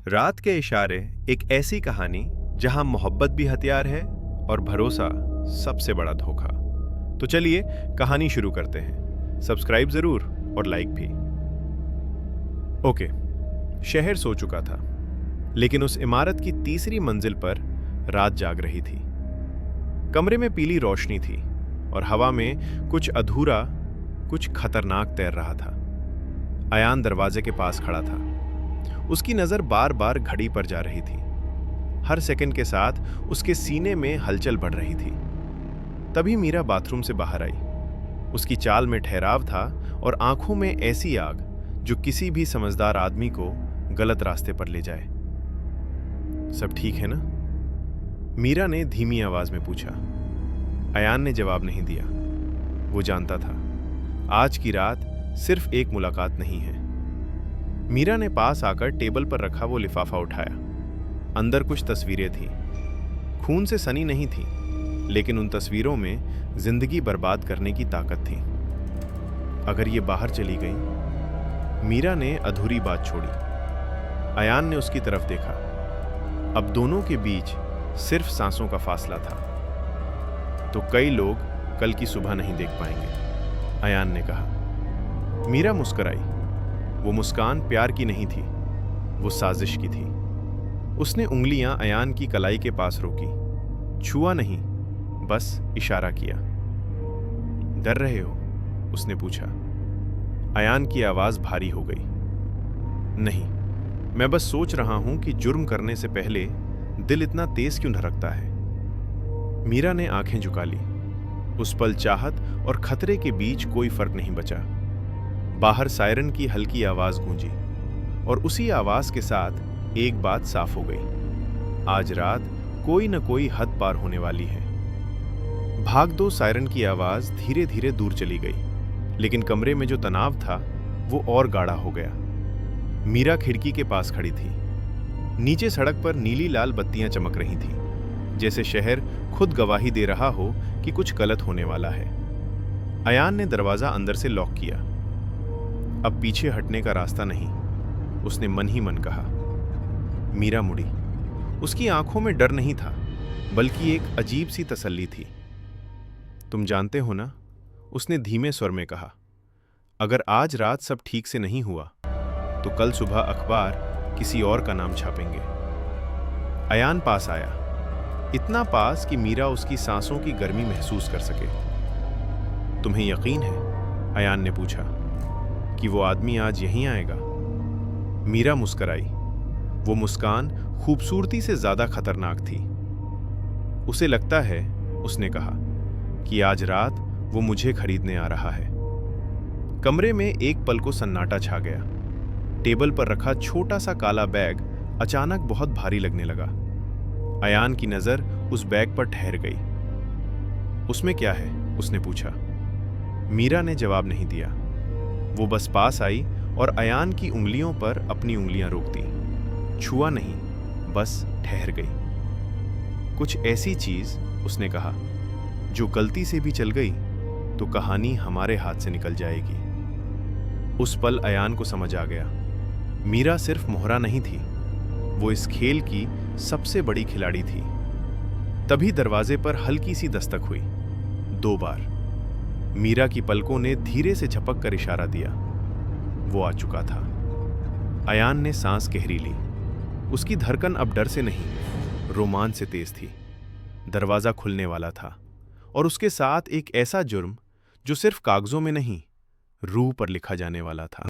रात के इशारे एक ऐसी कहानी जहां मोहब्बत भी हथियार है और भरोसा सबसे बड़ा धोखा। तो चलिए कहानी शुरू करते हैं। सब्सक्राइब जरूर और लाइक भी। ओके, शहर सो चुका था, लेकिन उस इमारत की तीसरी मंजिल पर रात जाग रही थी। कमरे में पीली रोशनी थी और हवा में कुछ अधूरा, कुछ खतरनाक तैर रहा था। अयान दरवाजे के पास खड़ा था। उसकी नजर बार बार घड़ी पर जा रही थी। हर सेकंड के साथ उसके सीने में हलचल बढ़ रही थी। तभी मीरा बाथरूम से बाहर आई। उसकी चाल में ठहराव था और आंखों में ऐसी आग जो किसी भी समझदार आदमी को गलत रास्ते पर ले जाए। सब ठीक है ना? मीरा ने धीमी आवाज में पूछा। अयान ने जवाब नहीं दिया। वो जानता था आज की रात सिर्फ एक मुलाकात नहीं है। मीरा ने पास आकर टेबल पर रखा वो लिफाफा उठाया। अंदर कुछ तस्वीरें थीं। खून से सनी नहीं थी, लेकिन उन तस्वीरों में जिंदगी बर्बाद करने की ताकत थी। अगर ये बाहर चली गई? मीरा ने अधूरी बात छोड़ी। अयान ने उसकी तरफ देखा। अब दोनों के बीच सिर्फ सांसों का फासला था। तो कई लोग कल की सुबह नहीं देख पाएंगे, अयान ने कहा। मीरा मुस्कुराई। वो मुस्कान प्यार की नहीं थी, वो साजिश की थी। उसने उंगलियां अयान की कलाई के पास रोकी। छुआ नहीं, बस इशारा किया। डर रहे हो? उसने पूछा। अयान की आवाज भारी हो गई। नहीं, मैं बस सोच रहा हूं कि जुर्म करने से पहले दिल इतना तेज क्यों धड़कता है। मीरा ने आंखें झुका ली। उस पल चाहत और खतरे के बीच कोई फर्क नहीं बचा। बाहर सायरन की हल्की आवाज गूंजी और उसी आवाज के साथ एक बात साफ हो गई। आज रात कोई न कोई हद पार होने वाली है। भाग दो सायरन की आवाज धीरे धीरे दूर चली गई, लेकिन कमरे में जो तनाव था वो और गाढ़ा हो गया। मीरा खिड़की के पास खड़ी थी। नीचे सड़क पर नीली लाल बत्तियां चमक रही थीं, जैसे शहर खुद गवाही दे रहा हो कि कुछ गलत होने वाला है। अयान ने दरवाजा अंदर से लॉक किया। अब पीछे हटने का रास्ता नहीं, उसने मन ही मन कहा। मीरा मुड़ी। उसकी आंखों में डर नहीं था, बल्कि एक अजीब सी तसल्ली थी। तुम जानते हो ना, उसने धीमे स्वर में कहा, अगर आज रात सब ठीक से नहीं हुआ तो कल सुबह अखबार किसी और का नाम छापेंगे। अयान पास आया, इतना पास कि मीरा उसकी सांसों की गर्मी महसूस कर सके। तुम्हें यकीन है? अयान ने पूछा कि वो आदमी आज यहीं आएगा। मीरा मुस्कुराई। वो मुस्कान खूबसूरती से ज्यादा खतरनाक थी। उसे लगता है, उसने कहा, कि आज रात वो मुझे खरीदने आ रहा है। कमरे में एक पल को सन्नाटा छा गया। टेबल पर रखा छोटा सा काला बैग अचानक बहुत भारी लगने लगा। अयान की नजर उस बैग पर ठहर गई। उसमें क्या है? उसने पूछा। मीरा ने जवाब नहीं दिया। वो बस पास आई और अयान की उंगलियों पर अपनी उंगलियां रोक दी। छुआ नहीं, बस ठहर गई। कुछ ऐसी चीज, उसने कहा, जो गलती से भी चल गई तो कहानी हमारे हाथ से निकल जाएगी। उस पल अयान को समझ आ गया, मीरा सिर्फ मोहरा नहीं थी, वो इस खेल की सबसे बड़ी खिलाड़ी थी। तभी दरवाजे पर हल्की सी दस्तक हुई। 2 बार। मीरा की पलकों ने धीरे से झपक कर इशारा दिया। वो आ चुका था। अयान ने सांस गहरी ली। उसकी धड़कन अब डर से नहीं, रोमांच से तेज थी। दरवाजा खुलने वाला था और उसके साथ एक ऐसा जुर्म जो सिर्फ कागजों में नहीं, रूह पर लिखा जाने वाला था।